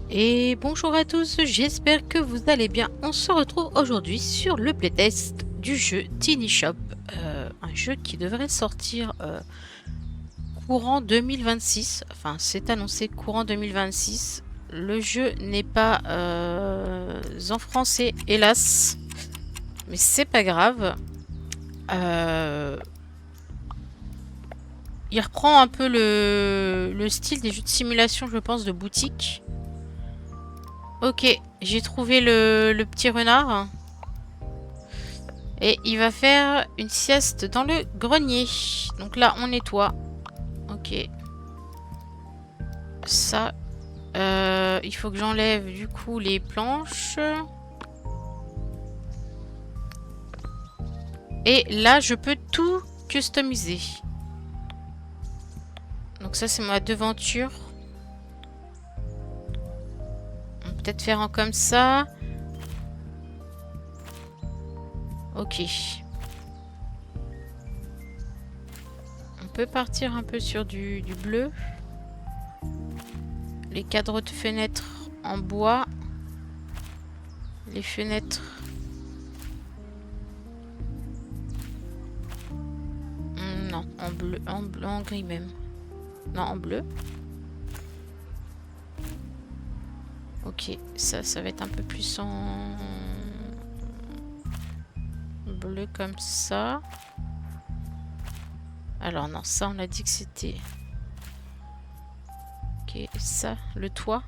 Et bonjour à tous, j'espère que vous allez bien. On se retrouve aujourd'hui sur le playtest du jeu Tiny Shop, un jeu qui devrait sortir courant 2026. Enfin, c'est annoncé courant 2026. Le jeu n'est pas en français, hélas, mais c'est pas grave. Il reprend un peu le style des jeux de simulation, je pense, de boutique. Ok, j'ai trouvé le petit renard. Et il va faire une sieste dans le grenier. Donc là, on nettoie. Ok. Ça. Il faut que j'enlève du coup les planches. Et là, je peux tout customiser. Donc ça, c'est ma devanture. On peut peut-être faire en comme ça. Ok. On peut partir un peu sur du bleu. Les cadres de fenêtres en bois. Les fenêtres. Non, en bleu, en gris même. Non, en bleu. Ok, ça va être un peu plus en bleu comme ça. Alors non, ça on a dit que c'était... Ok, ça, le toit.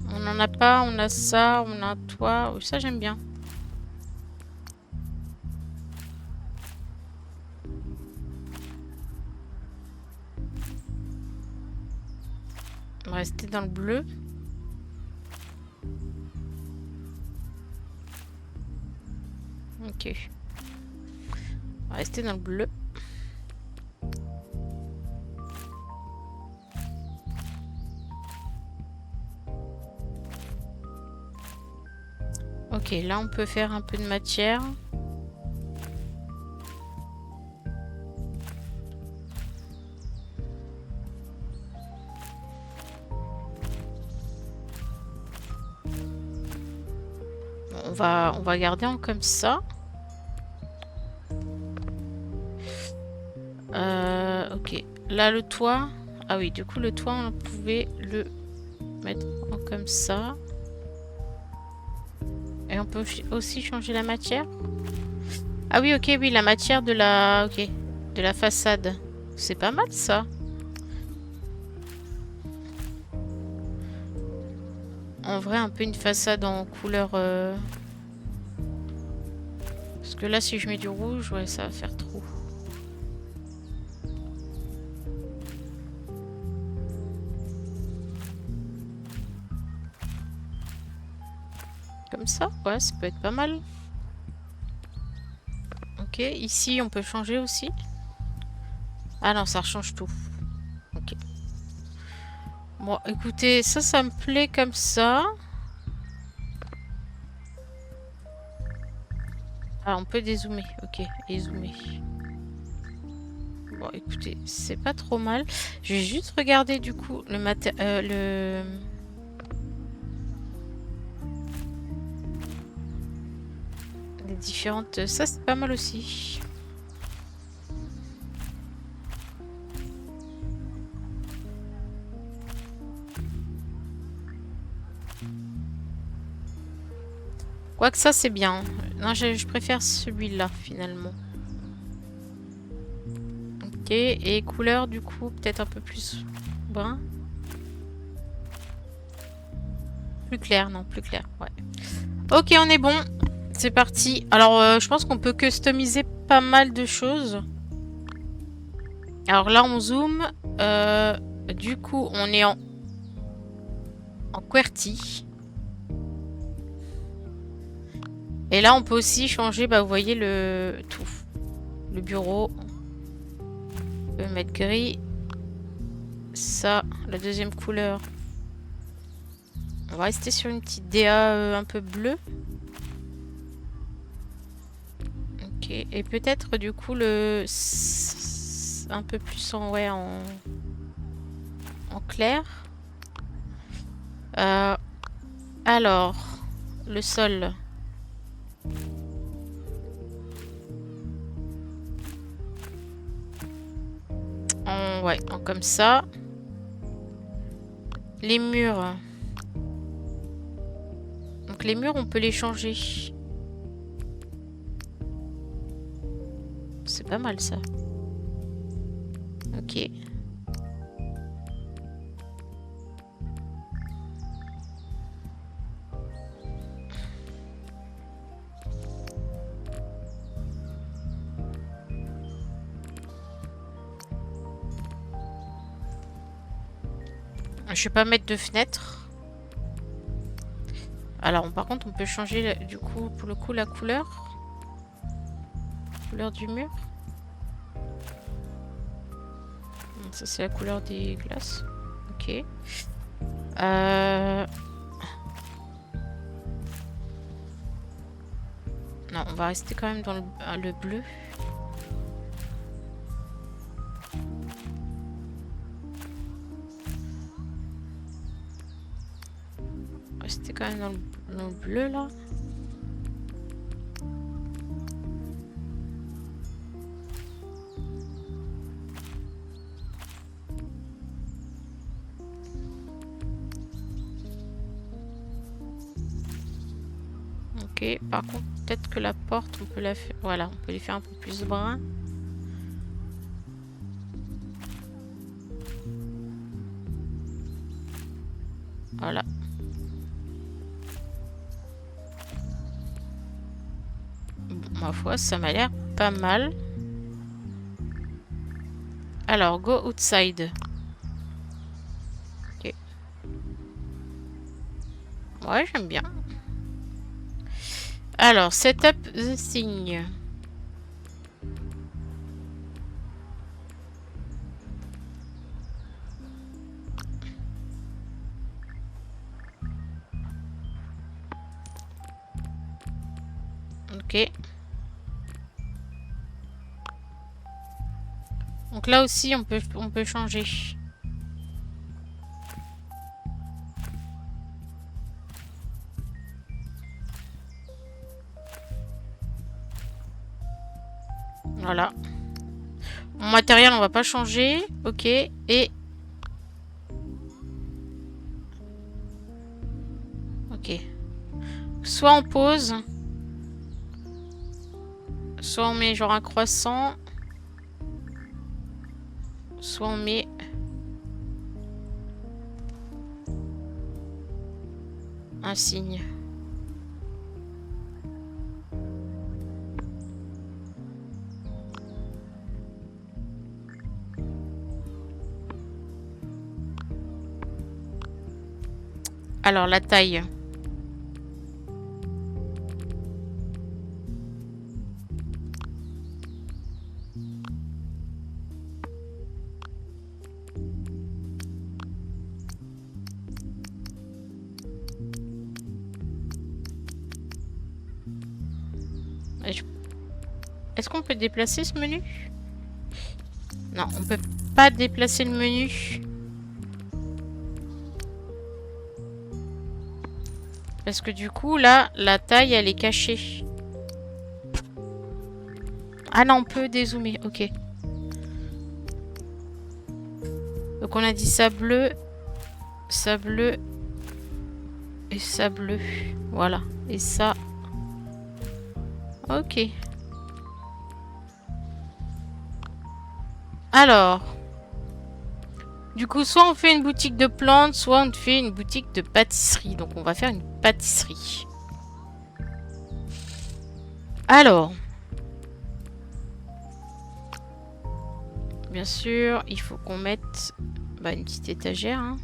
On n'en a pas, on a ça, on a un toit. Oh, ça j'aime bien. On va rester dans le bleu. Ok. On va rester dans le bleu. Ok, là on peut faire un peu de matière. Bon, on va garder en comme ça. Ok, là le toit. Ah oui, du coup le toit on pouvait le mettre en comme ça. Et on peut aussi changer la matière. Ah oui, ok, oui, la matière de la... Ok, de la façade. C'est pas mal, ça. En vrai, un peu une façade en couleur... Parce que là, si je mets du rouge, ouais, ça va faire trop. Comme ça, ouais, ça peut être pas mal. Ok, ici, on peut changer aussi. Ah non, ça change tout. Ok. Bon, écoutez, ça me plaît comme ça. Ah, on peut dézoomer. Ok, dézoomer. Bon, écoutez, c'est pas trop mal. Je vais juste regarder du coup le les différentes... Ça, c'est pas mal aussi. Quoique ça, c'est bien. Non, je préfère celui-là, finalement. Ok, et couleur, du coup, peut-être un peu plus brun. Plus clair, non, plus clair, ouais. Ok, on est bon. C'est parti. Alors, je pense qu'on peut customiser pas mal de choses. Alors là, on zoome. Du coup, on est en en QWERTY. Et là, on peut aussi changer, bah, vous voyez, le tout. Le bureau. On peut mettre gris. Ça, la deuxième couleur. On va rester sur une petite DA un peu bleue. Ok. Et peut-être, du coup, le... un peu plus en... Ouais, en clair. Alors, le sol. Ouais, comme ça. Les murs. Donc les murs, on peut les changer. C'est pas mal ça. Ok. Je vais pas mettre de fenêtre. Alors, par contre, on peut changer du coup, pour le coup, la couleur. Couleur du mur. Ça, c'est la couleur des glaces. Ok. Non, on va rester quand même dans le bleu. Rester quand même dans le bleu là. Ok, par contre, peut-être que la porte, on peut la faire. Voilà, on peut les faire un peu plus brun. Voilà. Bon, ma foi, ça m'a l'air pas mal. Alors, go outside. Ok. Ouais, j'aime bien. Alors, setup the thing. Ok. Donc là aussi, on peut changer. Voilà. Mon matériel, on va pas changer. Ok. Et... Ok. Soit on pose. Soit on met genre un croissant. Soit on met... un signe. Alors, la taille. Est-ce qu'on peut déplacer ce menu? Non, on peut pas déplacer le menu. Parce que du coup, là, la taille, elle est cachée. Ah non, on peut dézoomer. Ok. Donc on a dit ça bleu et ça bleu. Voilà. Et ça. Ok. Alors. Du coup, soit on fait une boutique de plantes, soit on fait une boutique de pâtisserie. Donc on va faire une pâtisserie. Alors. Bien sûr, il faut qu'on mette une petite étagère. Hein.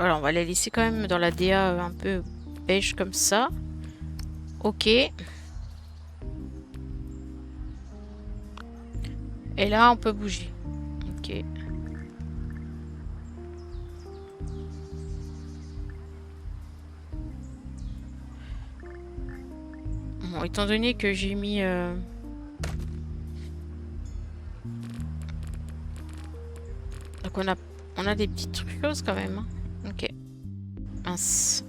Voilà, on va les laisser quand même dans la DA un peu beige comme ça. Ok. Et là, on peut bouger. Ok. Bon, étant donné que j'ai mis... Donc on a des petites choses quand même. Hein. Ok. Mince.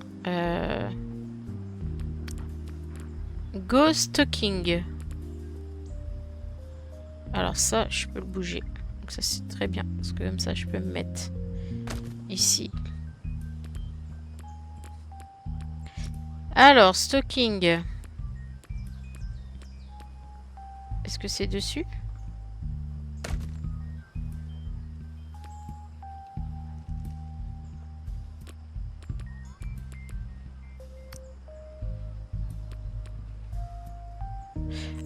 Ghost King. Alors ça, je peux le bouger. Donc ça, c'est très bien. Parce que comme ça, je peux me mettre ici. Alors, stocking. Est-ce que c'est dessus?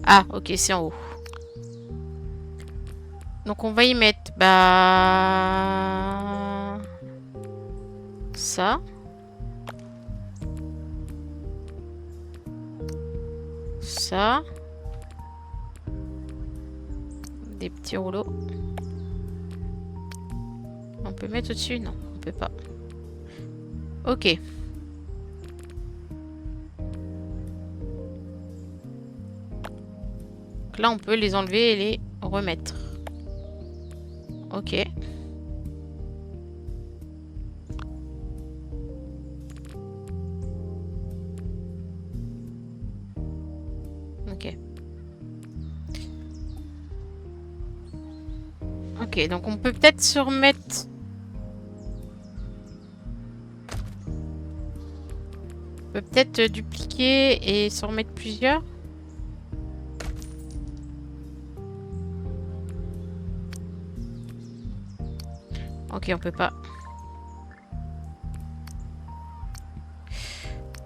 Ah, ok, c'est en haut. Donc on va y mettre ça. Ça. Des petits rouleaux. On peut mettre au-dessus? Non, on peut pas. Ok. Donc là, on peut les enlever et les remettre. Ok. Ok. Ok, donc on peut peut-être se remettre... On peut peut-être dupliquer et se remettre plusieurs. Ok, on peut pas.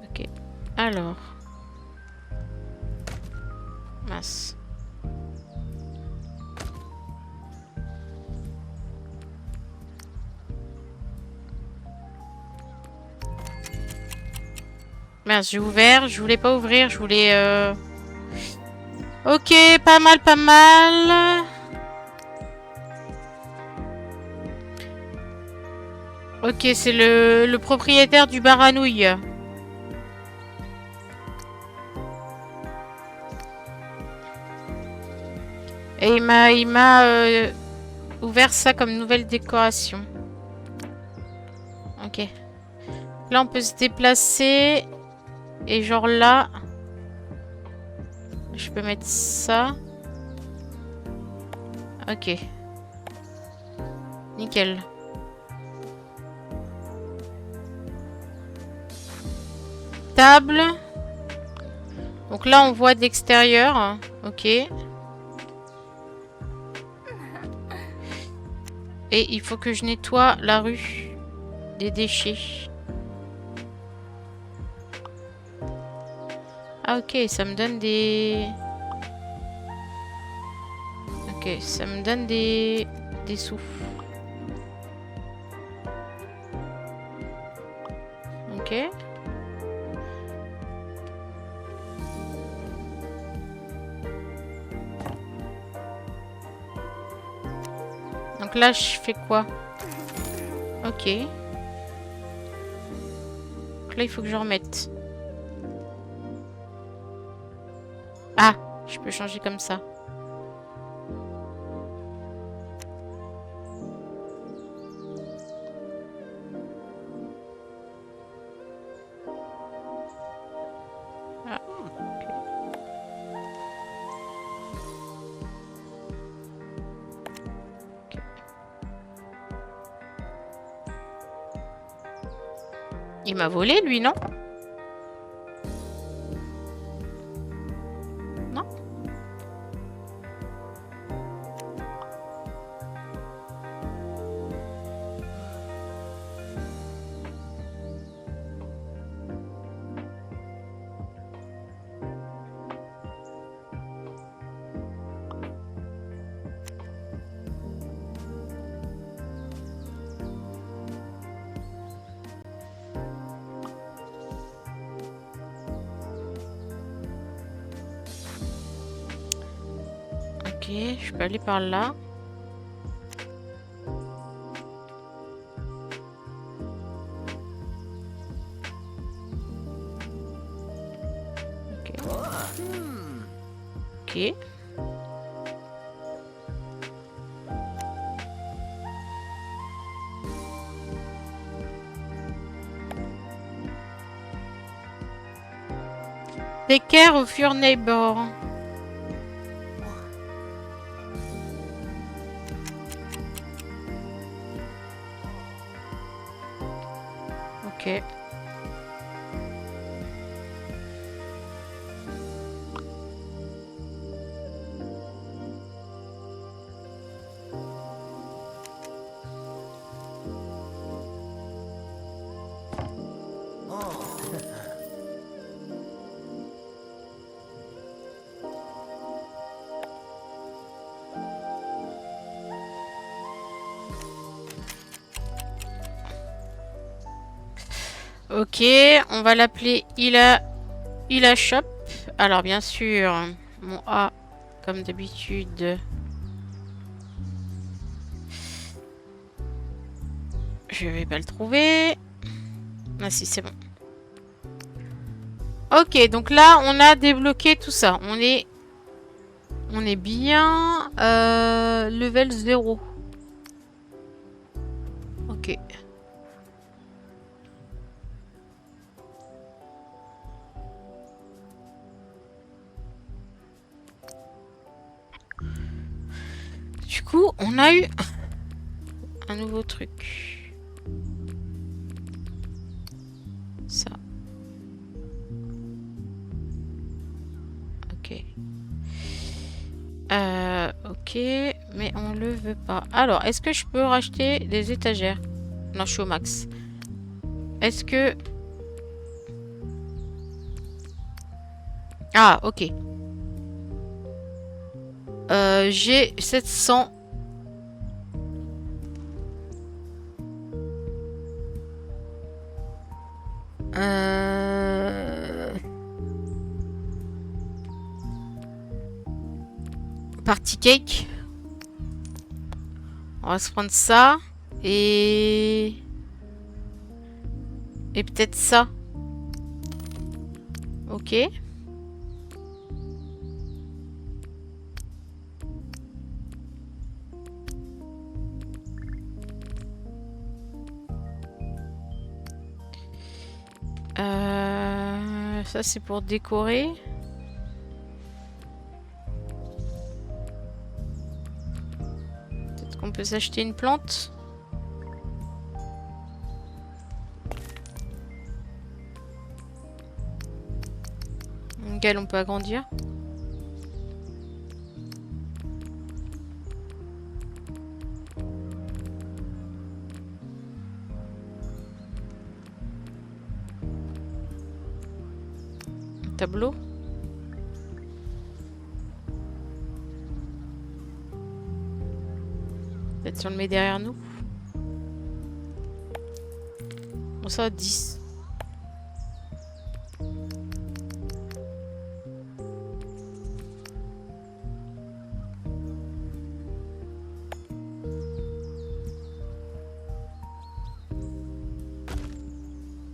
Ok. Alors. Mince. Mince, j'ai ouvert. Je voulais pas ouvrir. Je voulais... Ok, pas mal, pas mal. Ok, c'est le propriétaire du bar à nouilles. Et il m'a ouvert ça comme nouvelle décoration. Ok. Là, on peut se déplacer. Et genre là... Je peux mettre ça. Ok. Nickel. Table. Donc là, on voit de l'extérieur. Ok. Et il faut que je nettoie la rue des déchets. Ah ok, ça me donne des... Ok, ça me donne des sous. Ok. Donc là, je fais quoi? Ok. Donc là, il faut que je remette. Ah, je peux changer comme ça. Ah, ok. Ok. Il m'a volé, lui, non? Non? je peux aller par là. Ok. Ok. Take care of your neighbor. Ok. Ok, on va l'appeler Ila Shop. Alors bien sûr, mon A, comme d'habitude. Je vais pas le trouver. Ah si, c'est bon. Ok, donc là, on a débloqué tout ça. On est bien level 0. Ok. Du coup, on a eu un nouveau truc. Ça. Ok. Ok, mais on le veut pas. Alors, est-ce que je peux racheter des étagères? Non, je suis au max. Est-ce que... Ah, ok. J'ai 700. Party cake. On va se prendre ça. Et peut-être ça. Ok. Ça c'est pour décorer. Peut-être qu'on peut s'acheter une plante. Nickel, on peut agrandir. Tableau. Peut-être si on le met derrière nous. Bon, ça, 10.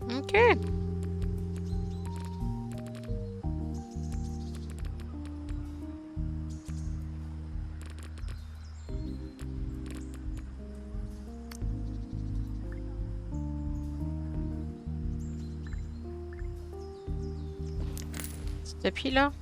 Ok. Ce tapis là.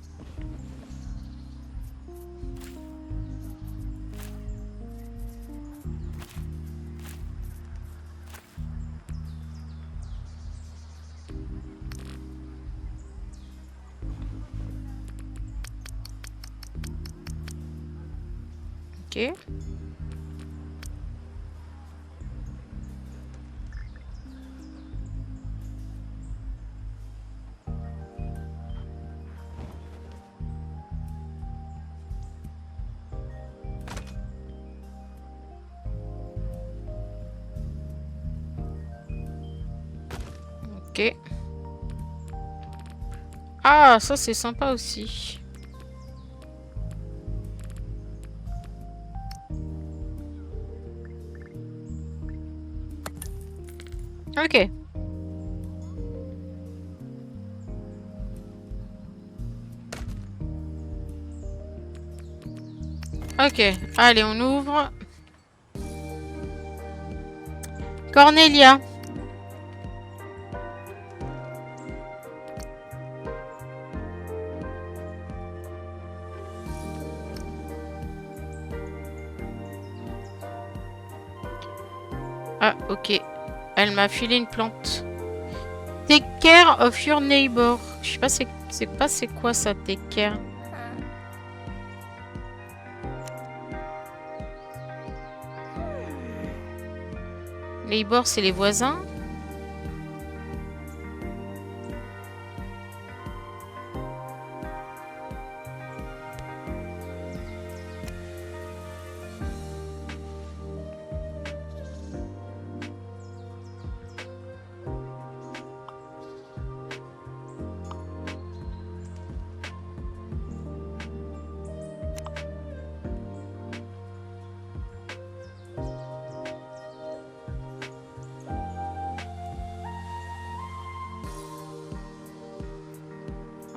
Ok. Ok. Ah, ça c'est sympa aussi. Ok. Ok, allez, on ouvre. Cornelia. Ah, ok. Elle m'a filé une plante. Take care of your neighbor. Je sais pas c'est quoi ça, take care. Neighbor, c'est les voisins.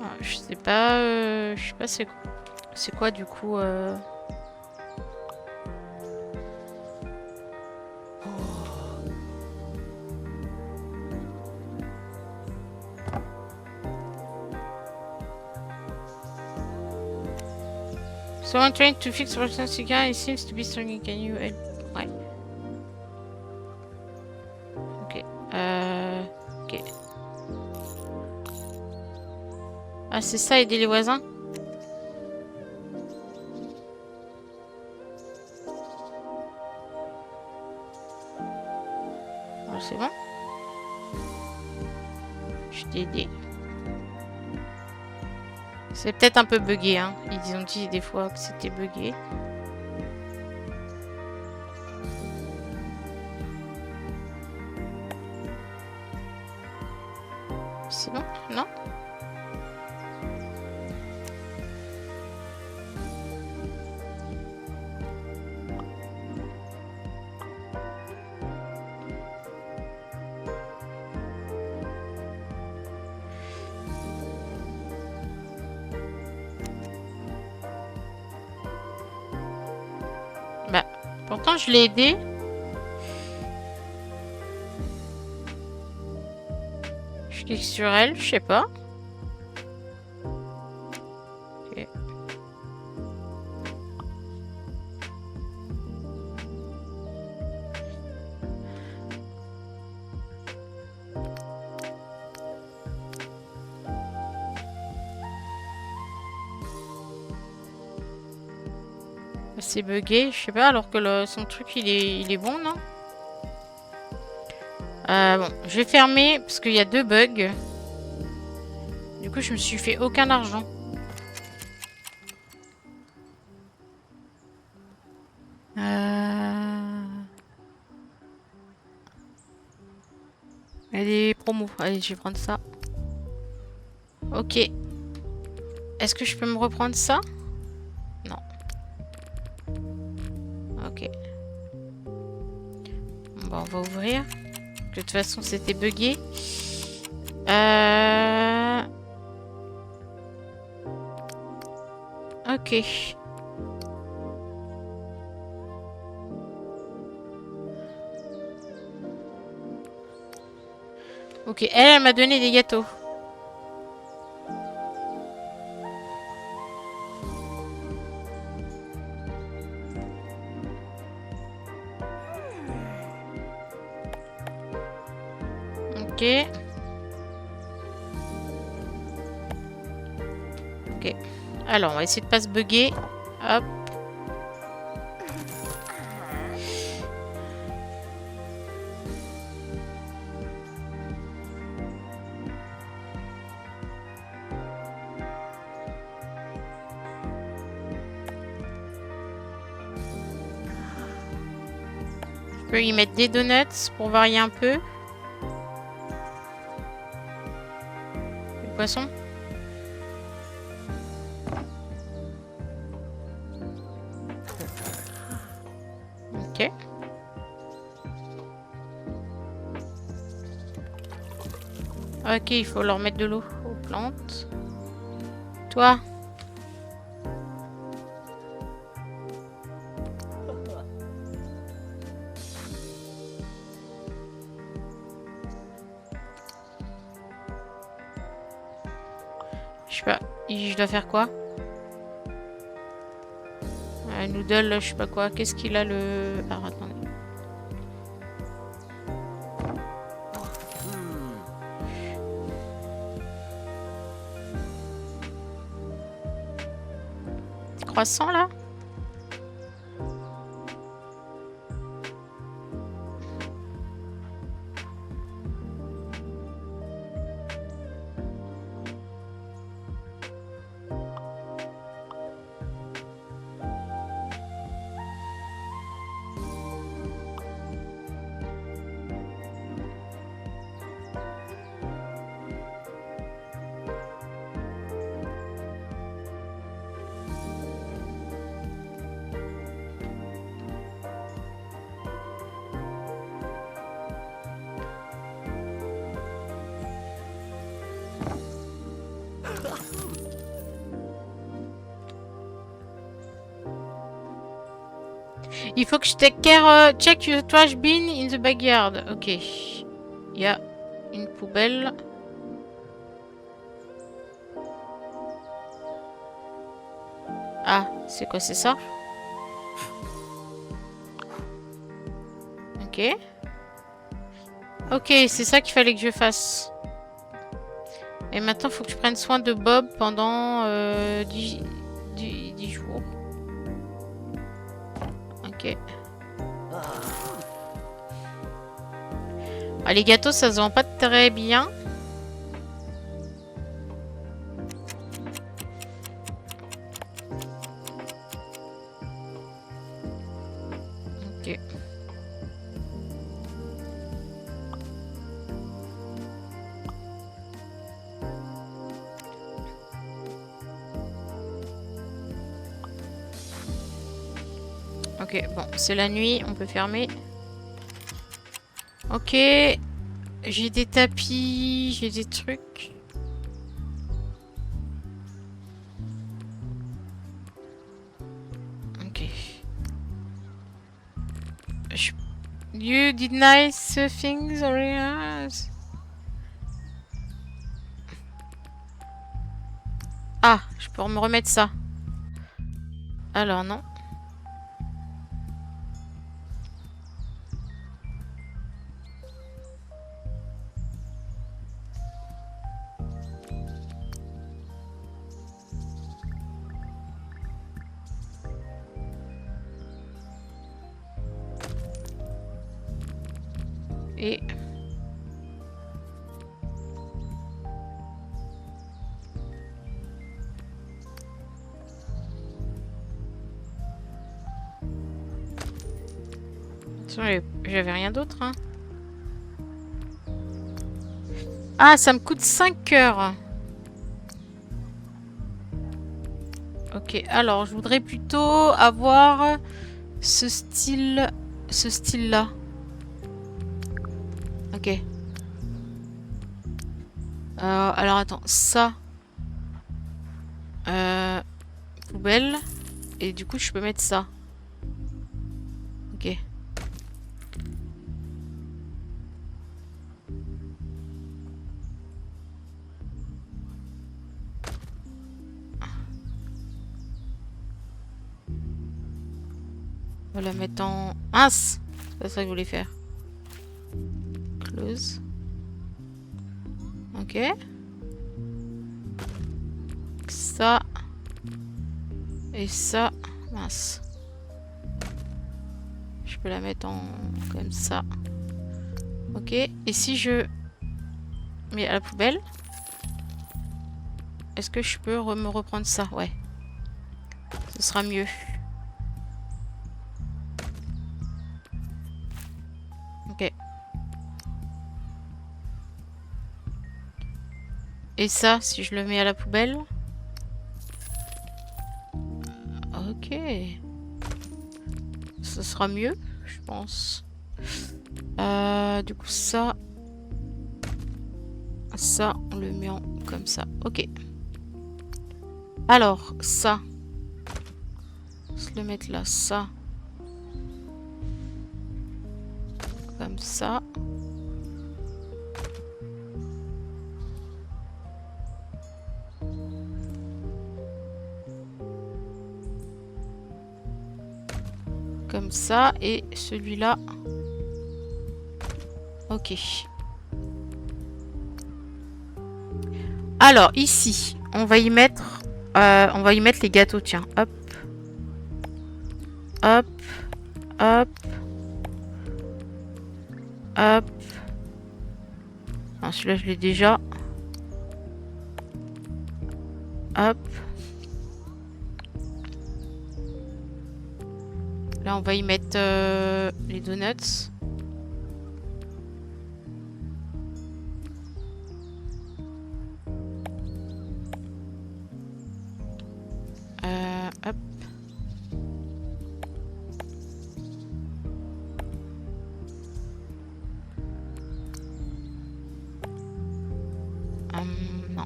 Ah, je sais pas c'est quoi du coup. Someone trying to fix person's cigar, it seems to be struggling. Can you help? Ouais. Ok. Ok. Ah, c'est ça, aider les voisins? Oh, c'est bon. Je t'ai aidé. C'est peut-être un peu bugué, hein. Ils ont dit des fois que c'était bugué. C'est bon? Non? Bah, pourtant je l'ai aidé. Je clique sur elle, je sais pas. Ok. C'est bugué, je sais pas, alors que son truc il est bon, non? Bon, je vais fermer parce qu'il y a 2 bugs. Du coup, je me suis fait aucun argent. Elle est promo. Allez, je vais prendre ça. Ok. Est-ce que je peux me reprendre ça? Non. Ok. Bon, bah, on va ouvrir. De toute façon, c'était bugué. Ok. Ok, elle m'a donné des gâteaux. Ok. Ok. Alors, on va essayer de pas se bugger. Hop. Je peux y mettre des donuts pour varier un peu. Les poissons. Ok. Ok, il faut leur mettre de l'eau aux plantes. Toi. Je sais pas. Je dois faire quoi? Noodle, je sais pas quoi. Qu'est-ce qu'il a le... Ah, attendez. Croissant là? Il faut que je take care, check your trash bin in the backyard. Ok. Il y a une poubelle. Ah, c'est quoi, c'est ça? Ok. Ok, c'est ça qu'il fallait que je fasse. Et maintenant, il faut que je prenne soin de Bob pendant 10 jours. Ok. Ah, les gâteaux, ça se vend pas très bien. Ok. Ok, bon, c'est la nuit, on peut fermer. Ok, j'ai des tapis, j'ai des trucs. Ok. You did nice things or yes. Ah, je peux me remettre ça. Alors non. Et... J'avais rien d'autre, hein. Ah, ça me coûte 5 heures. Ok, alors je voudrais plutôt avoir ce style... Ce style-là. Ok. Alors attends, ça... poubelle. Et du coup, je peux mettre ça. Ok. On va la mettre en... Mince! C'est ça que je voulais faire. Close. Ok. Ça. Et ça. Mince. Je peux la mettre en... comme ça. Ok. Et si je mets à la poubelle, est-ce que je peux me reprendre ça? Ouais. Ce sera mieux. Ok. Et ça, si je le mets à la poubelle? Ok. Ce sera mieux, je pense. Du coup, ça... Ça, on le met en comme ça. Ok. Alors, ça. On va se le mettre là. Ça. Comme ça. Comme ça. Et celui-là. Ok. Alors, ici, on va y mettre les gâteaux, tiens. Hop. Hop. Hop. Hop. Non, celui-là, je l'ai déjà. Hop. Là, on va y mettre les donuts. Hop. Non.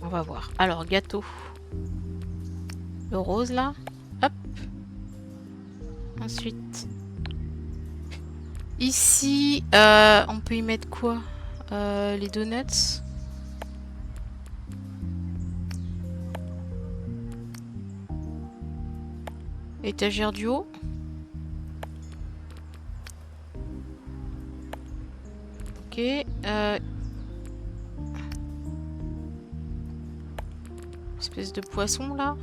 On va voir. Alors, gâteau. Le rose, là. Hop. Ensuite. Ici, on peut y mettre quoi? Les donuts. Étagère du haut. Ok. Espèce de poisson là.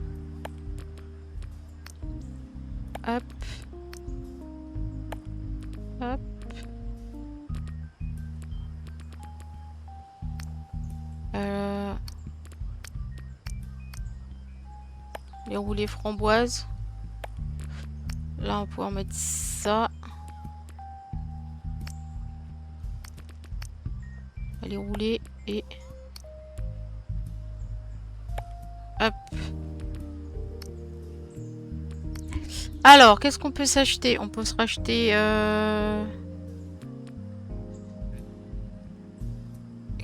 Hop. Hop. Les roulés framboises. Là, on va pouvoir mettre ça. On va les rouler et... Hop. Alors, qu'est-ce qu'on peut s'acheter? On peut se racheter...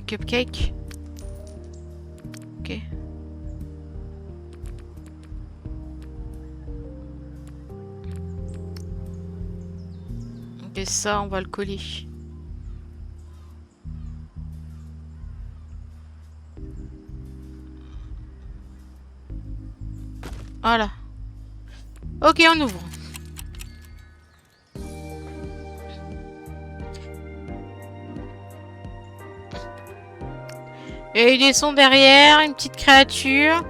Cupcake. Ok. Et ça, on va le coller. Voilà. Ok, on ouvre. Et des sons derrière, une petite créature.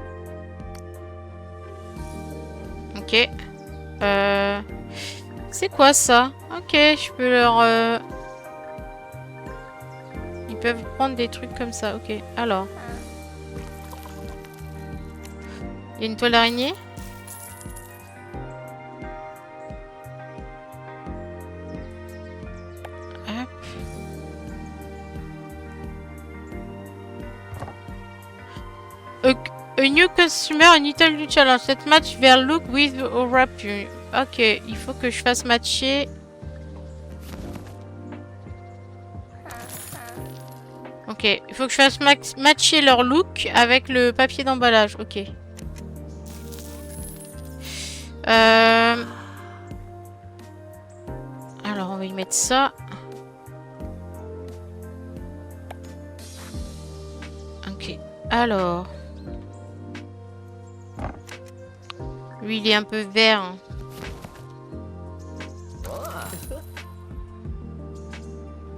Ok. C'est quoi ça? Ok, je peux leur... Ils peuvent prendre des trucs comme ça. Ok, alors. Il y a une toile d'araignée. Hop. A new customer, an Italy challenge. Set match their look with a wrap. Ok, il faut que je fasse matcher. Ok, il faut que je fasse matcher leur look avec le papier d'emballage. Ok. Alors, on va y mettre ça. Ok. Alors. Lui, il est un peu vert.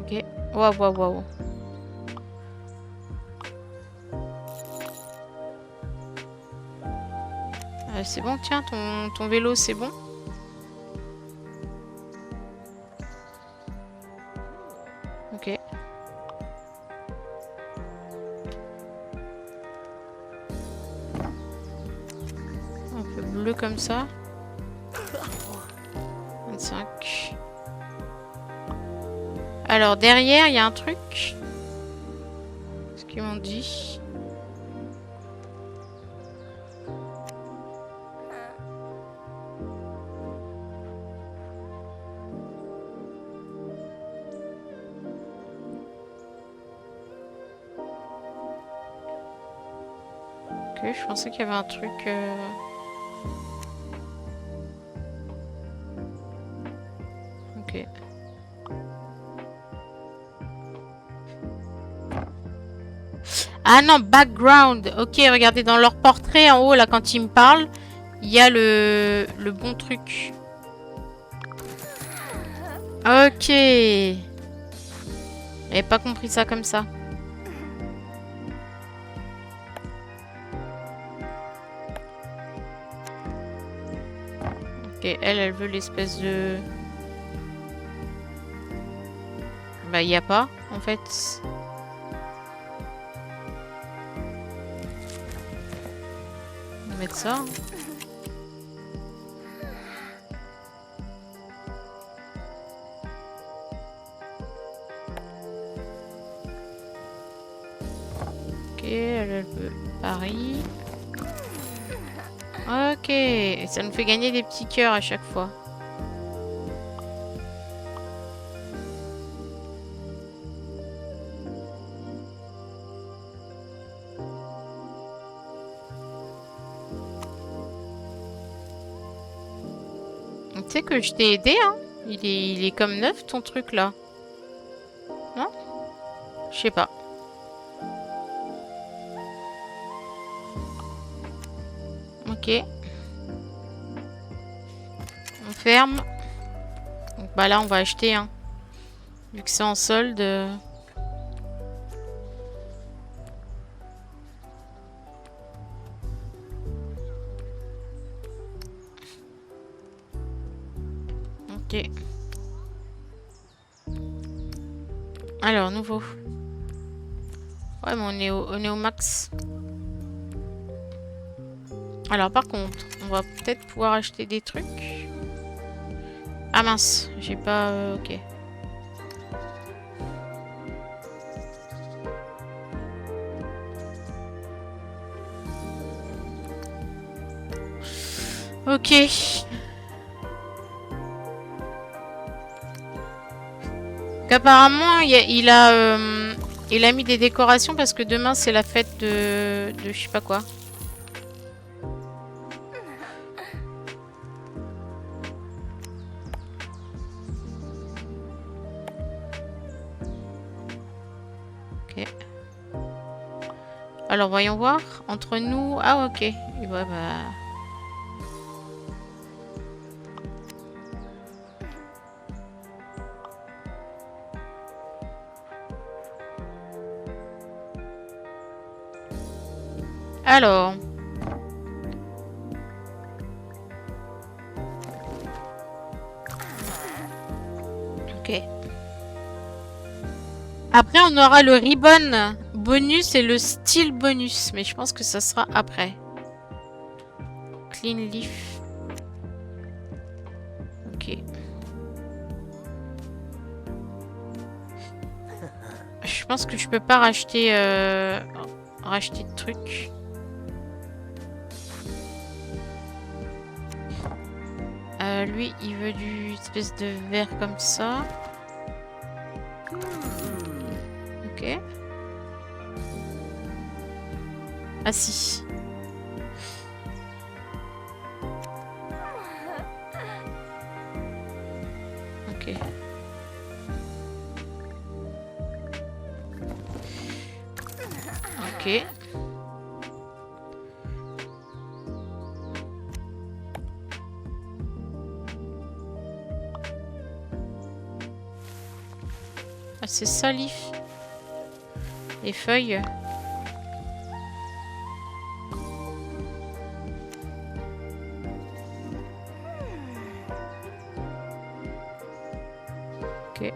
Ok. Waouh, waouh, waouh. C'est bon, tiens, ton vélo, c'est bon. Ok. Un peu bleu comme ça. 25. Alors, derrière, il y a un truc. Ce qu'ils m'ont dit. Ok, je pensais qu'il y avait un truc... Ok. Ah non, background. Ok, regardez, dans leur portrait en haut, là, quand ils me parlent, il y a le bon truc. Ok. J'avais pas compris ça comme ça. Ok, elle veut l'espèce de... Bah, il n'y a pas, en fait. On va mettre ça. Ok, elle veut Paris. Ok, et ça nous fait gagner des petits cœurs à chaque fois. Tu sais que je t'ai aidé, hein? Il est comme neuf, ton truc, là. Non? Je sais pas. Ok. On ferme. Donc, bah là, on va acheter, hein. Vu que c'est en solde. Ok. Alors, nouveau. Ouais, mais on est au max. Alors, par contre, on va peut-être pouvoir acheter des trucs. Ah mince, j'ai pas... ok. Ok. Apparemment, il a mis des décorations parce que demain c'est la fête de je sais pas quoi. Ok. Alors voyons voir. Entre nous... Ah ok. Et ouais, bah... Alors... Ok. Après, on aura le ribbon bonus et le style bonus. Mais je pense que ça sera après. Clean leaf. Ok. Je pense que je peux pas racheter... racheter de trucs. Lui, il veut du espèce de verre comme ça. Ok. Ah si. Ok. Ok. Ah, c'est ça, Leaf. Les feuilles. Ok.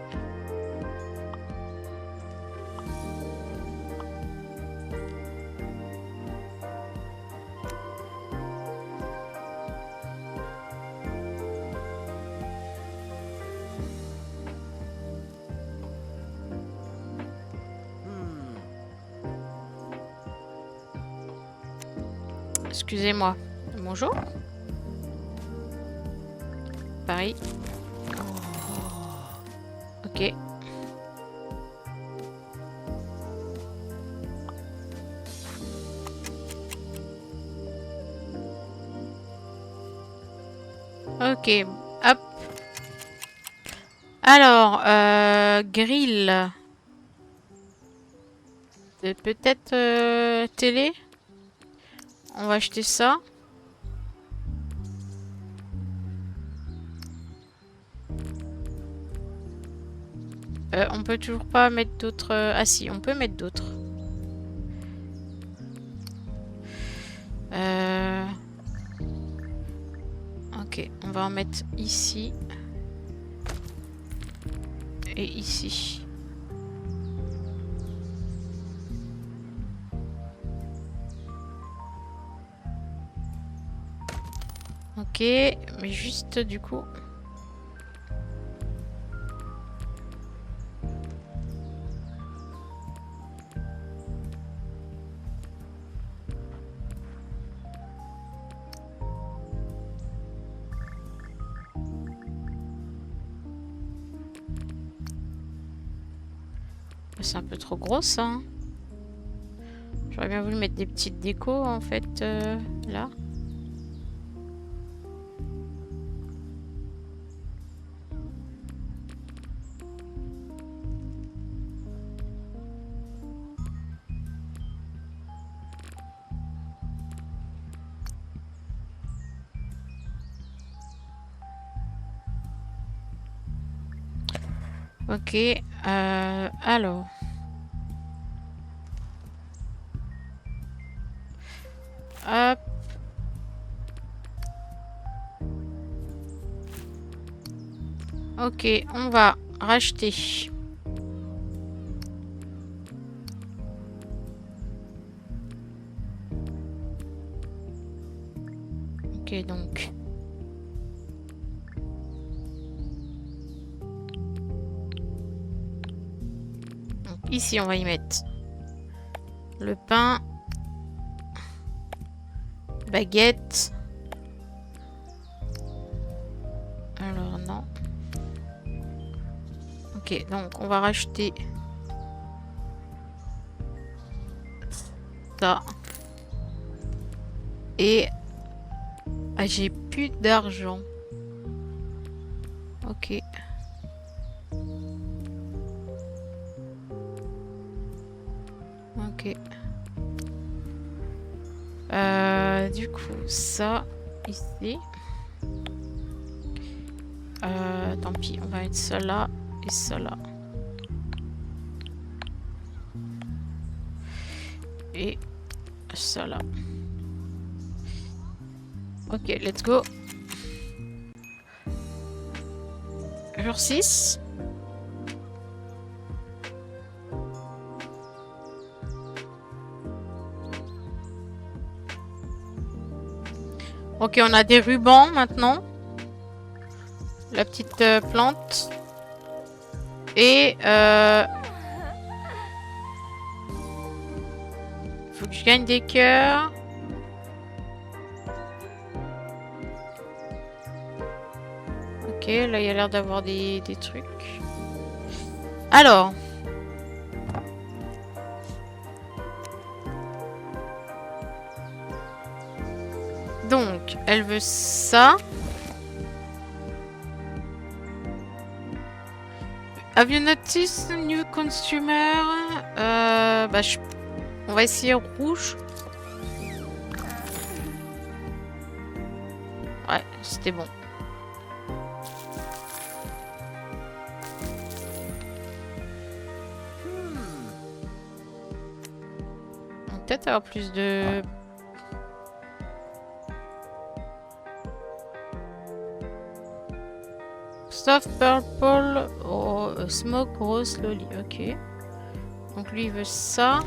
Excusez-moi. Bonjour. Paris. Ok. Ok, hop. Alors, grill. Peut-être télé. On va acheter ça. On peut toujours pas mettre d'autres... Ah si, on peut mettre d'autres. Ok, on va en mettre ici. Et ici. Ok, mais juste du coup... C'est un peu trop gros ça. Hein. J'aurais bien voulu mettre des petites décos en fait là. Ok, alors. Hop. Ok, on va racheter. Ok, donc. Ici, on va y mettre le pain. Baguette. Alors, non. Ok, donc on va racheter ça. Et... Ah, j'ai plus d'argent. Ok. Ok. Du coup, ça, ici. Tant pis, on va mettre ça là et ça là. Et ça là. Ok, let's go. Jour 6. Ok, on a des rubans maintenant. La petite plante. Et faut que je gagne des cœurs. Ok, là il y a l'air d'avoir des trucs. Alors. Donc, elle veut ça. Have you noticed new consumer? Bah, on va essayer rouge. Ouais, c'était bon. On va peut-être avoir plus de... Soft purple or smoke rose slowly. Ok. Donc lui il veut ça.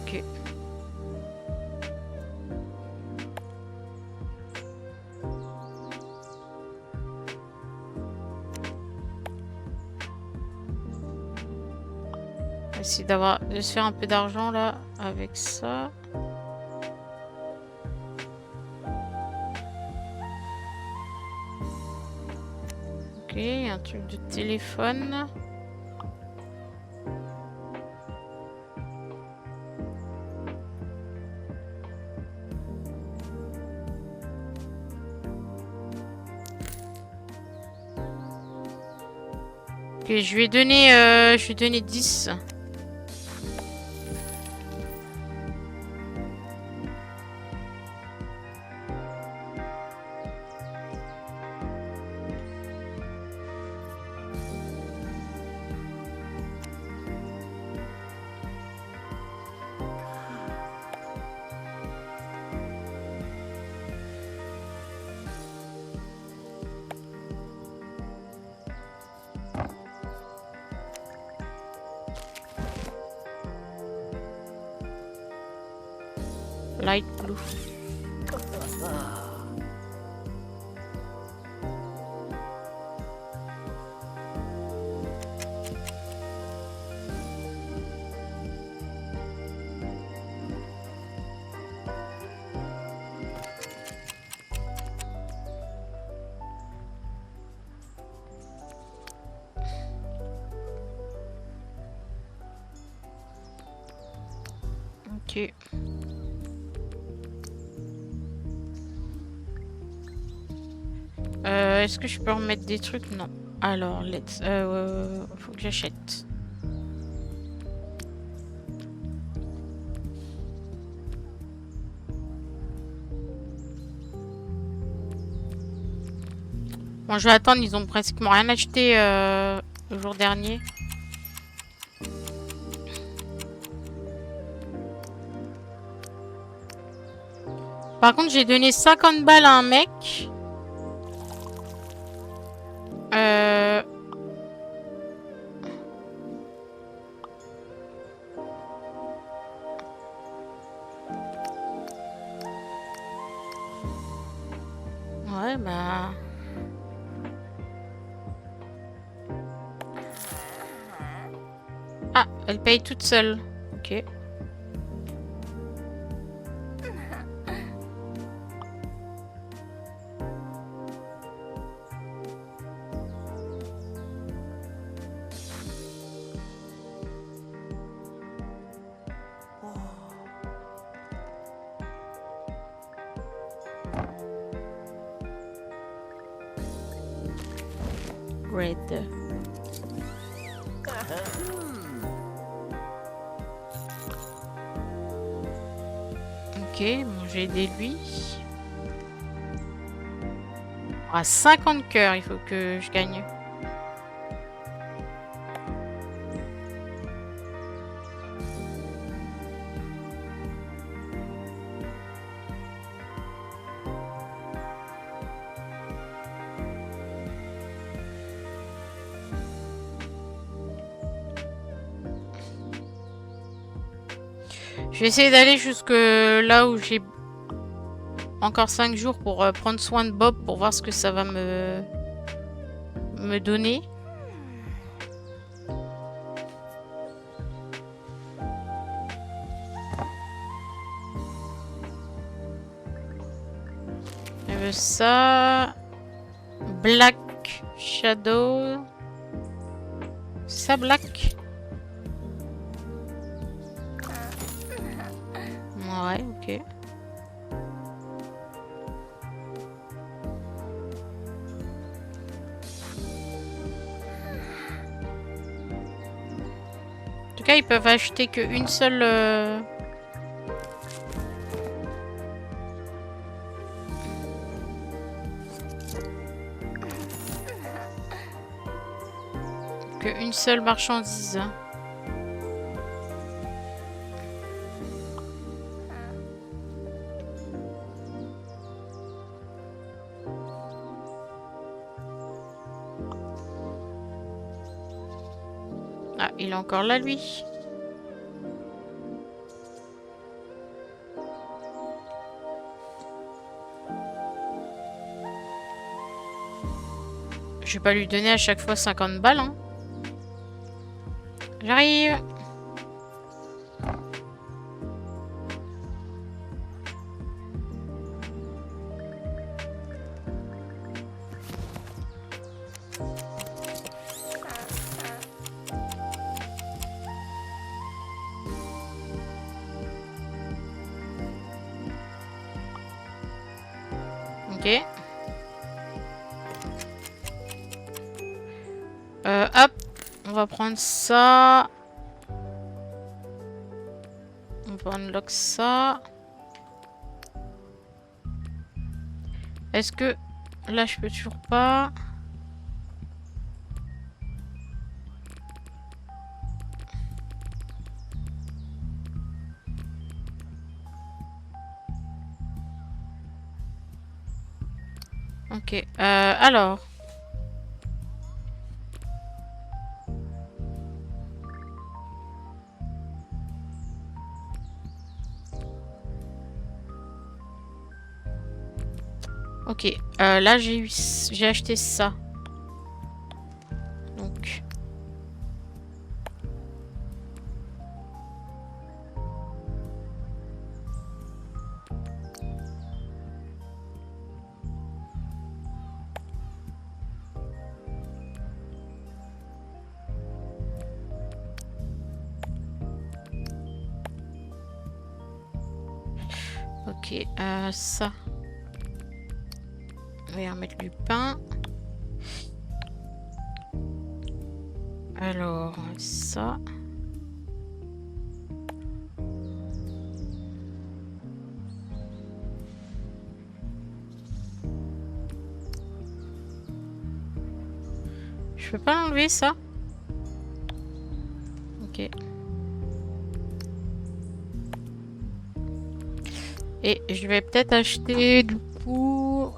Ok. On va essayer de se faire un peu d'argent là avec ça. Ok, un truc de téléphone. Ok, je lui ai donné 10. Light blue. Ok. Est-ce que je peux remettre des trucs? Non. Alors, faut que j'achète. Bon, je vais attendre, ils ont pratiquement rien acheté le jour dernier. Par contre, j'ai donné 50 balles à un mec. Ouais, bah... Ah, elle paye toute seule. Ok. Red. Ok, bon, j'ai aidé lui. À 50 cœurs, il faut que je gagne. Je vais essayer d'aller jusque là où j'ai encore 5 jours pour prendre soin de Bob pour voir ce que ça va me donner. Ça... Black Shadow... Ça, Black? Ouais, ok. En tout cas, ils peuvent acheter qu'une seule... qu'une seule marchandise. Ah, il est encore là, lui. Je vais pas lui donner à chaque fois 50 balles, hein. J'arrive. Ok. Hop. va prendre ça. On va unlock ça. Est-ce que... Là, je peux toujours pas... Ok, alors... Ok, là j'ai acheté ça. Donc... Ok, ça. On va y remettre du pain. Alors, ça. Je peux pas l'enlever, ça? Ok. Et je vais peut-être acheter, du coup...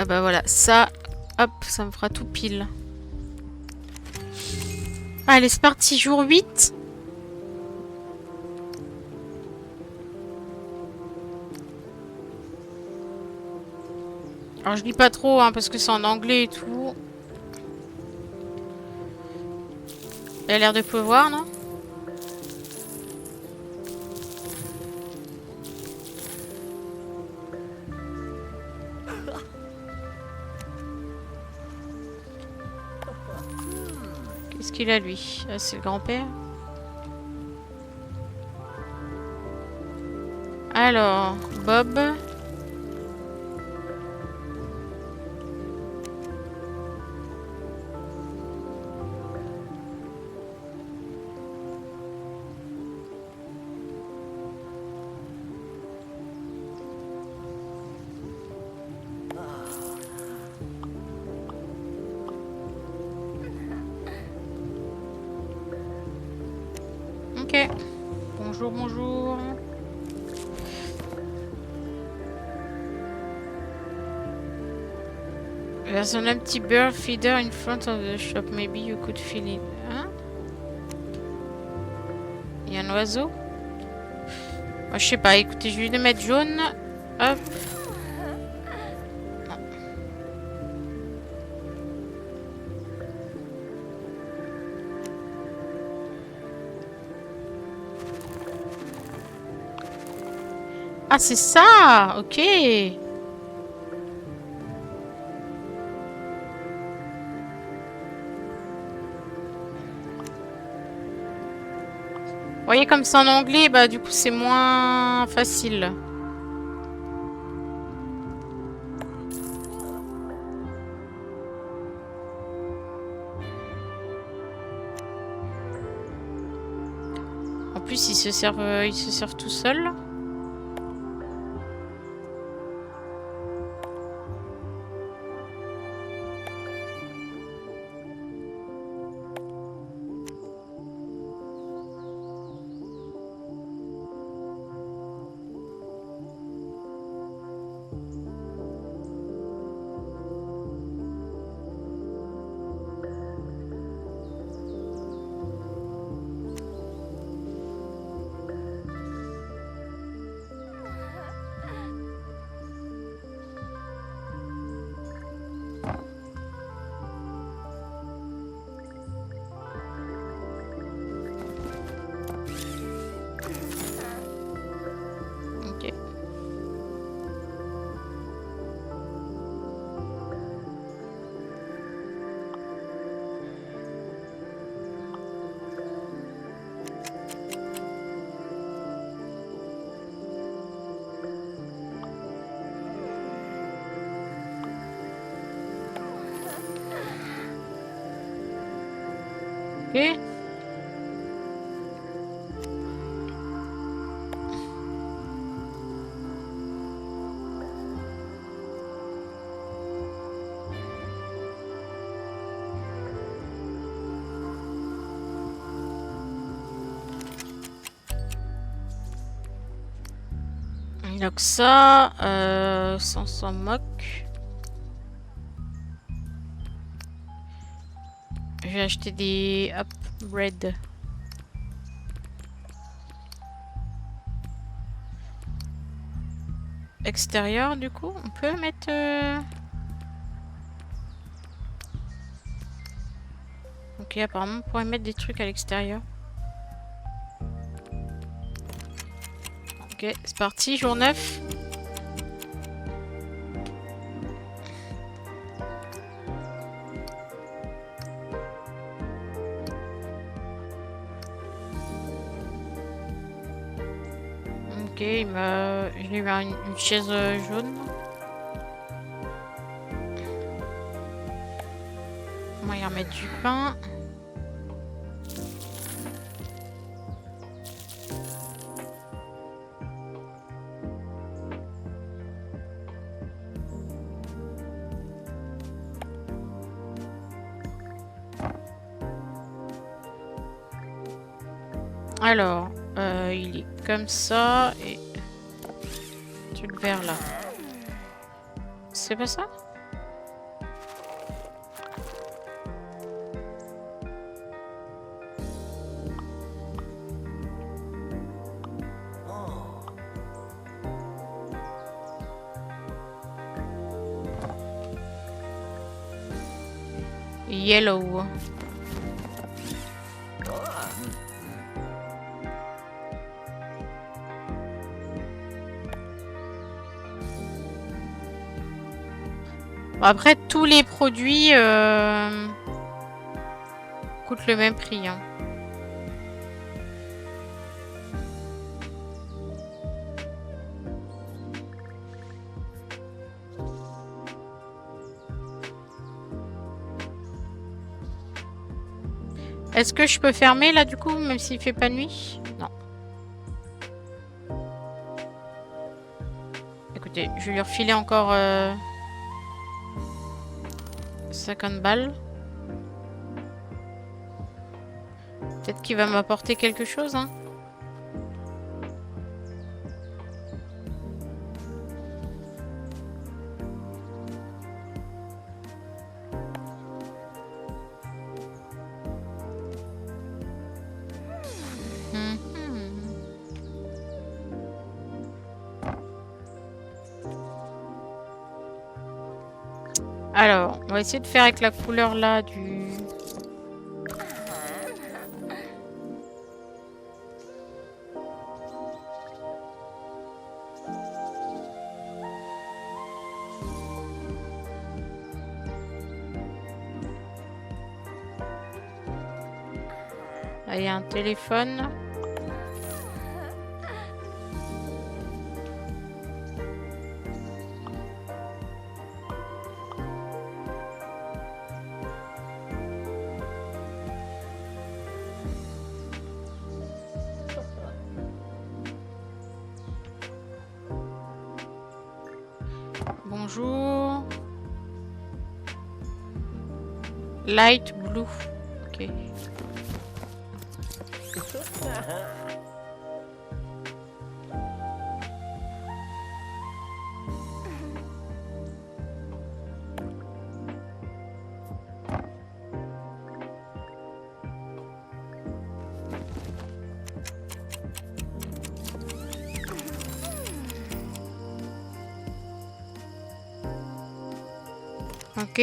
Ah bah voilà, ça, hop, ça me fera tout pile. Allez, c'est parti, jour 8. Alors je lis pas trop, hein, parce que c'est en anglais et tout. Il a l'air de pleuvoir, non? Qu'est-ce qu'il a, lui? Ah, c'est le grand-père. Alors, Bob. Ok. Bonjour, bonjour. There's an empty bird feeder in front of the shop. Maybe you could fill it. Hein? Il y a un oiseau? Moi, je sais pas. Écoutez, je vais le mettre jaune. Hop. Non. Ah, c'est ça! Ok. Vous voyez, comme c'est en anglais, bah du coup c'est moins facile. En plus, ils se servent tout seuls. Ok. Donc ça, ça on s'en moque. Je vais acheter des bread. Extérieur du coup, on peut mettre... Ok, apparemment on pourrait mettre des trucs à l'extérieur. Ok, c'est parti, jour 9. Ok, j'ai eu une chaise jaune. On va y remettre du pain. Alors, il est comme ça et tu le verres là. C'est pas ça? Yellow. Bon, après, tous les produits coûtent le même prix. Hein. Est-ce que je peux fermer là du coup, même s'il fait pas nuit? Non. Écoutez, je vais lui refiler encore 50 balles. Peut-être qu'il va m'apporter quelque chose, hein. Alors, on va essayer de faire avec la couleur là du... Là, il y a un téléphone. Bonjour. Light blue. Ok. Ok.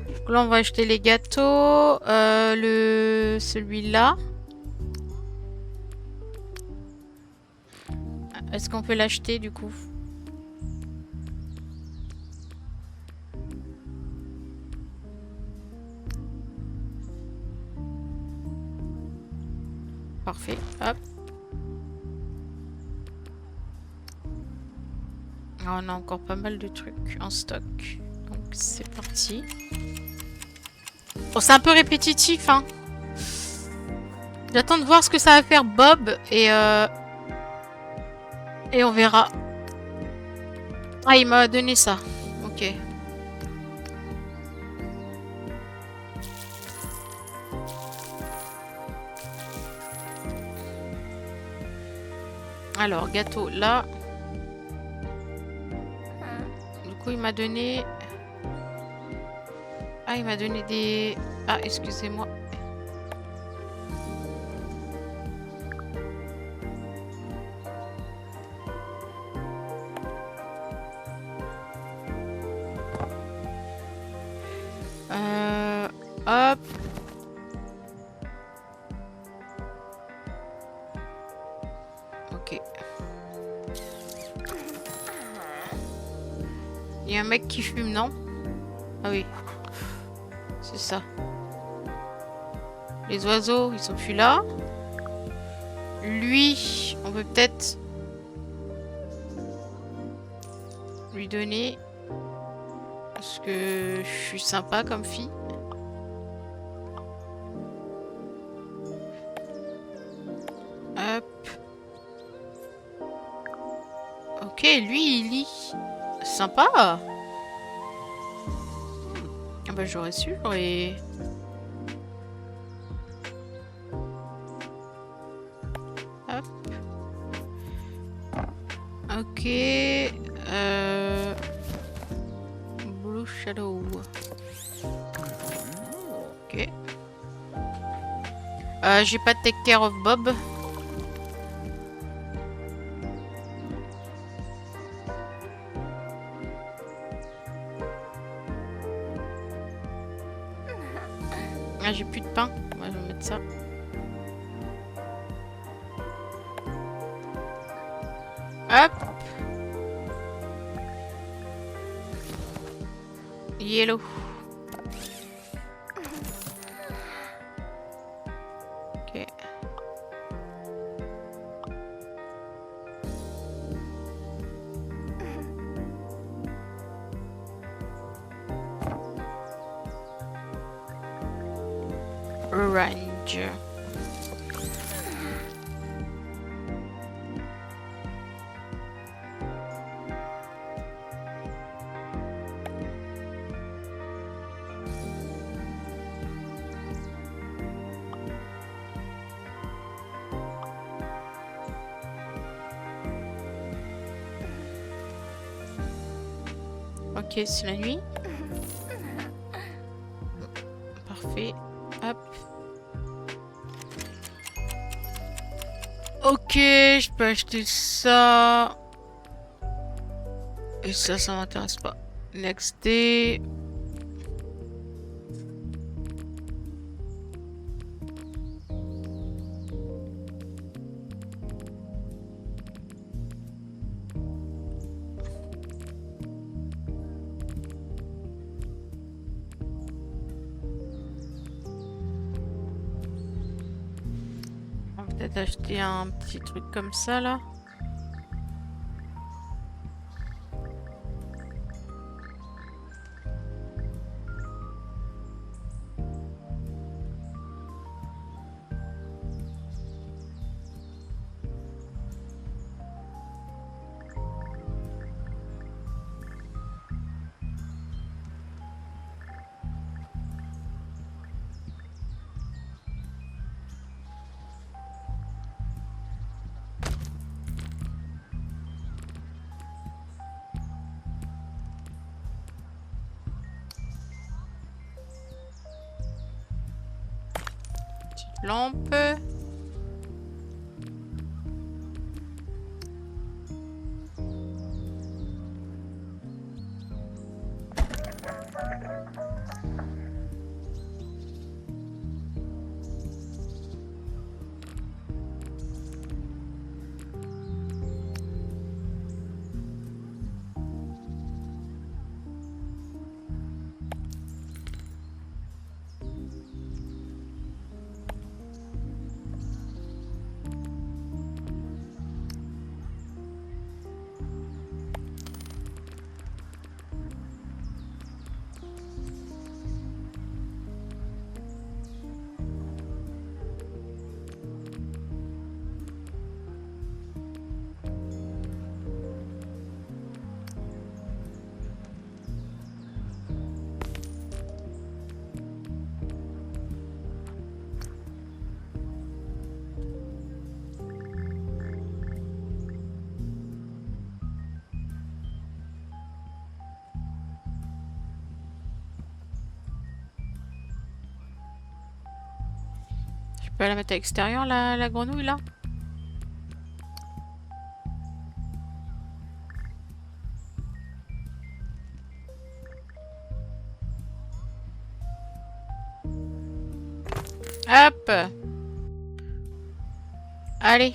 Donc là, on va acheter les gâteaux. Celui-là. Est-ce qu'on peut l'acheter du coup? Parfait. Hop. Ah, on a encore pas mal de trucs en stock. Donc c'est parti. Bon, c'est un peu répétitif, hein. J'attends de voir ce que ça va faire Bob et on verra. Ah, il m'a donné ça. Ok. Alors, gâteau là. Du coup, il m'a donné... Ah, il m'a donné des... Ah, excusez-moi. Hop. Ok. Il y a un mec qui fume, non? Ah oui. C'est ça. Les oiseaux, ils sont plus là. Lui, on peut peut-être lui donner. Parce que je suis sympa comme fille. Hop. Ok, lui, il lit. Sympa. Ah bah j'aurais su, j'aurais... Hop. Ok. Blue Shadow. Ok. J'ai pas take care of Bob. Ah, j'ai plus de pain. Moi, je vais mettre ça. Hop. Yellow. Ok. Orange. Ok, c'est la nuit. Parfait. Hop. Ok, je peux acheter ça. Et ça m'intéresse pas. Next day. On va peut-être acheter un petit truc comme ça là. Petite lampe. peux la mettre à l'extérieur, la grenouille, là? Hop! Allez!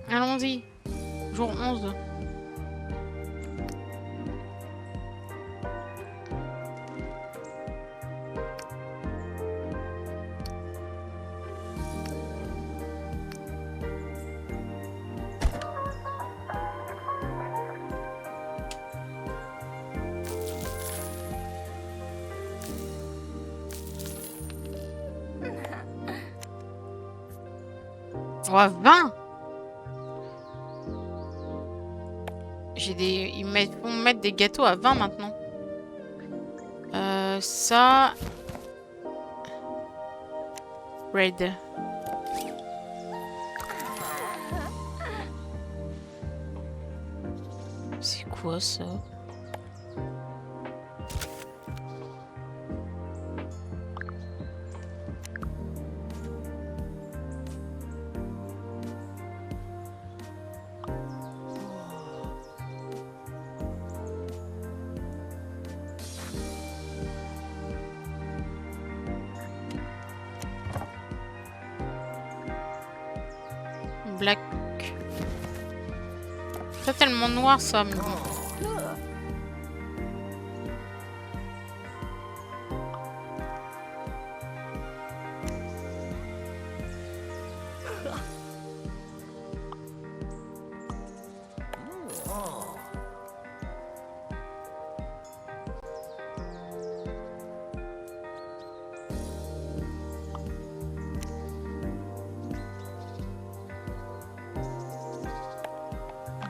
Allons-y! Jour 11. Oh, 20! J'ai des... Ils vont mettre des gâteaux à 20 maintenant. Ça... Red. C'est quoi ça? Black. Pas tellement noir ça, mais bon.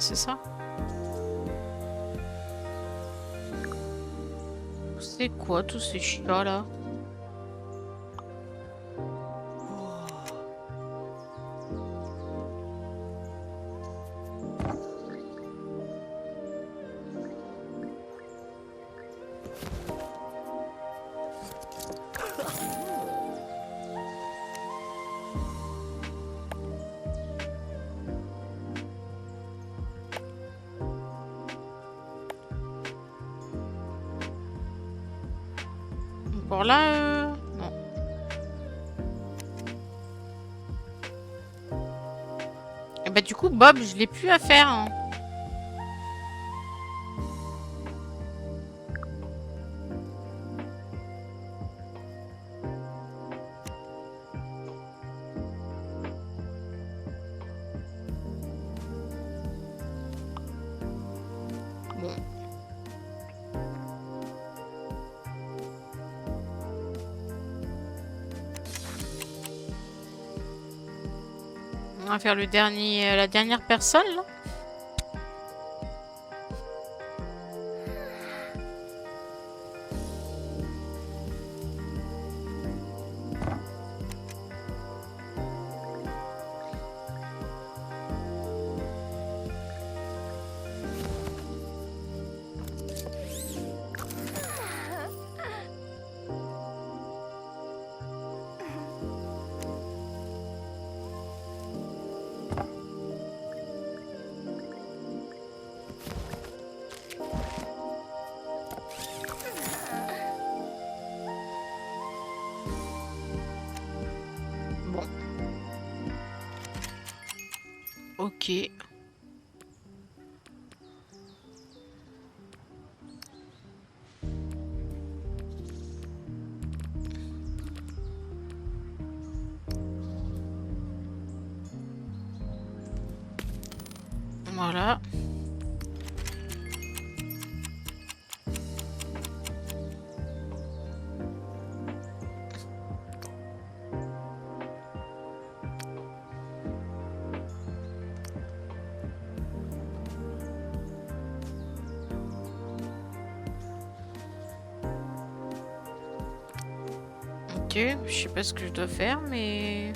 C'est ça? C'est quoi tous ces chats là? Pour là, non. Et bah du coup, Bob, je l'ai plus à faire. Hein. Bon. On va faire le dernier, la dernière personne là. Bon. Ok. Voilà. Ok, je sais pas ce que je dois faire, mais...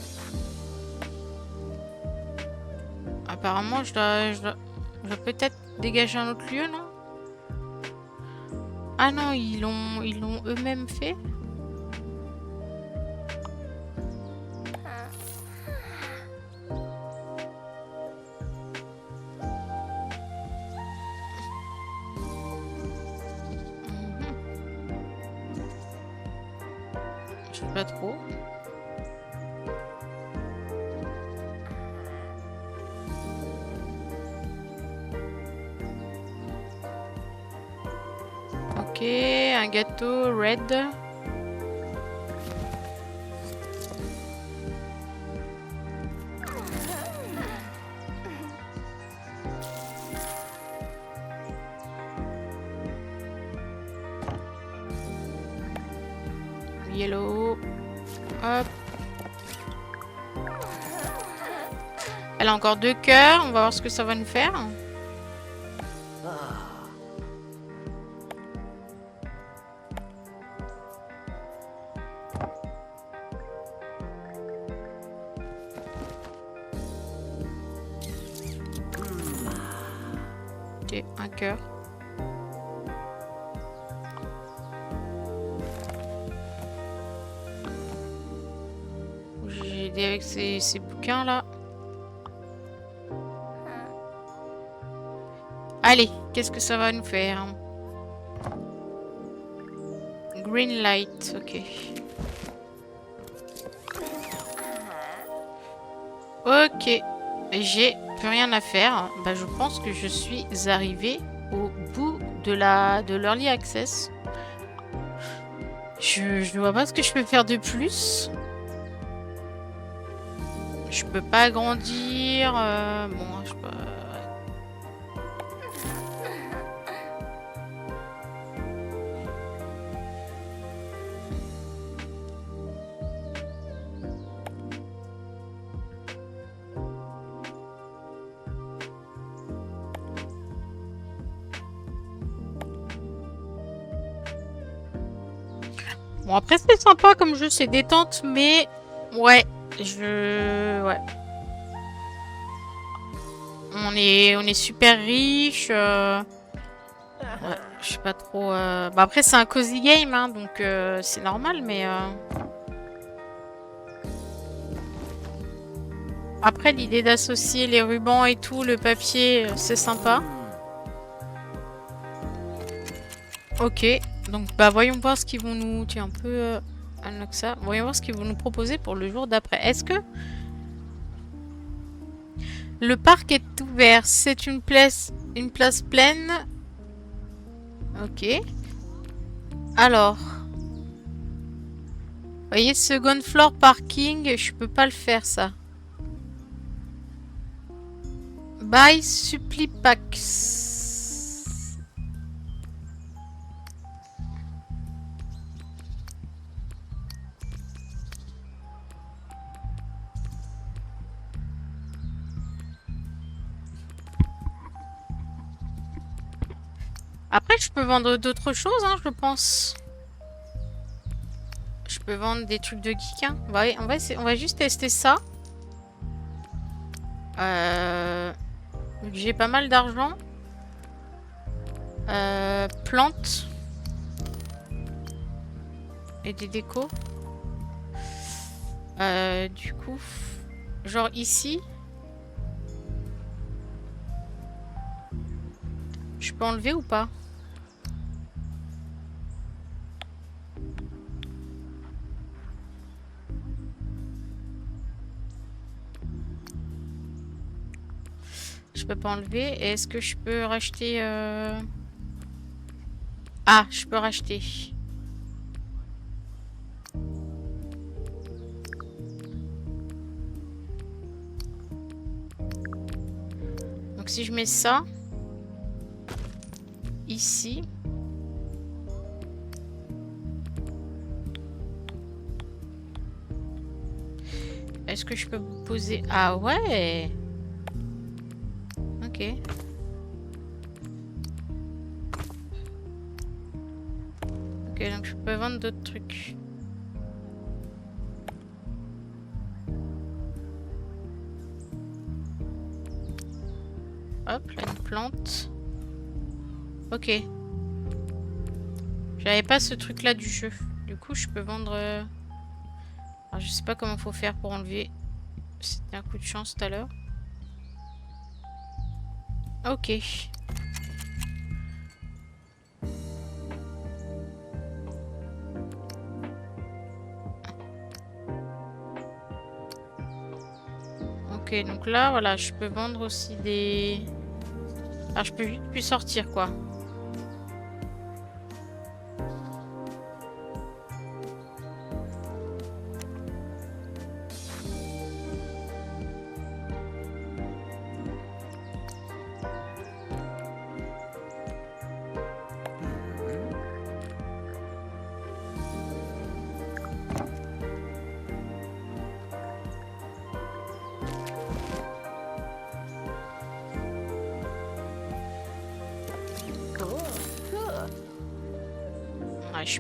Apparemment, je dois peut-être dégager un autre lieu, non? Ah non, ils l'ont eux-mêmes fait? Je sais pas trop. Ok, un gâteau red. Yellow. Hop. Elle a encore 2 cœurs. On va voir ce que ça va nous faire. Ok, un cœur. J'ai aidé avec ces bouquins là. Allez, qu'est-ce que ça va nous faire? Green light, ok. Ok, j'ai plus rien à faire. Bah, je pense que je suis arrivée au bout de l'Early Access. Je ne vois pas ce que je peux faire de plus. Je peux pas agrandir. Bon, je peux... Bon, après, c'est sympa comme jeu, c'est détente, mais... Ouais, ouais. On est super riche. Ouais, je sais pas trop... Bah, après, c'est un cozy game, hein, donc c'est normal, mais... Après, l'idée d'associer les rubans et tout, le papier, c'est sympa. Ok, donc bah voyons voir ce qu'ils vont nous... Tiens, un peu... unlock ça. Voyons voir ce qu'ils vont nous proposer pour le jour d'après. Est-ce que... Le parc est ouvert. C'est une place pleine. Ok. Alors. Vous voyez, second floor parking, je peux pas le faire ça. Buy supply packs. Après, je peux vendre d'autres choses, hein, je pense. Je peux vendre des trucs de geek. Hein. On va juste tester ça. J'ai pas mal d'argent. Plantes. Et des décos. Du coup, genre ici. Je peux enlever ou pas? Je peux pas enlever. Est-ce que je peux racheter Ah, je peux racheter. Donc si je mets ça ici. Est-ce que je peux poser... Ah ouais. Ok. Ok, donc je peux vendre d'autres trucs. Hop, là une plante. Ok. J'avais pas ce truc là du jeu. Du coup, je peux vendre... Alors, je sais pas comment faut faire pour enlever. C'était un coup de chance tout à l'heure. Ok. Ok, donc là, voilà, je peux vendre aussi des... Ah, je peux juste plus sortir, quoi.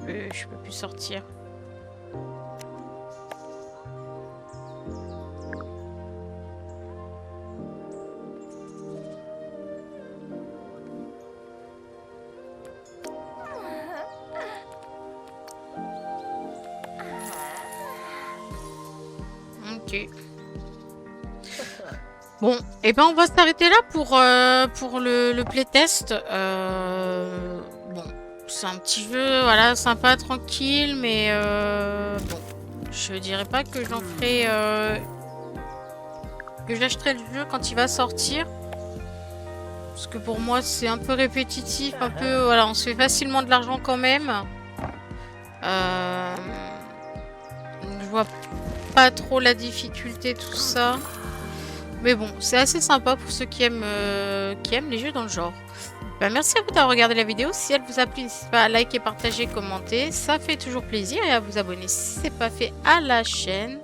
Ouais, je peux plus sortir. Ok. Bon, et ben on va s'arrêter là pour le playtest. Bon, c'est un petit jeu, voilà, sympa, tranquille, mais bon, je dirais pas que j'en ferai, que j'achèterai le jeu quand il va sortir, parce que pour moi c'est un peu répétitif, un peu, voilà, on se fait facilement de l'argent quand même. Je vois pas trop la difficulté, tout ça. Mais bon, c'est assez sympa pour ceux qui aiment les jeux dans le genre. Bah, merci à vous d'avoir regardé la vidéo. Si elle vous a plu, n'hésitez pas à liker, partager, commenter. Ça fait toujours plaisir. Et à vous abonner si ce n'est pas fait à la chaîne.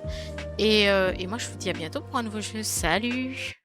Et moi, je vous dis à bientôt pour un nouveau jeu. Salut!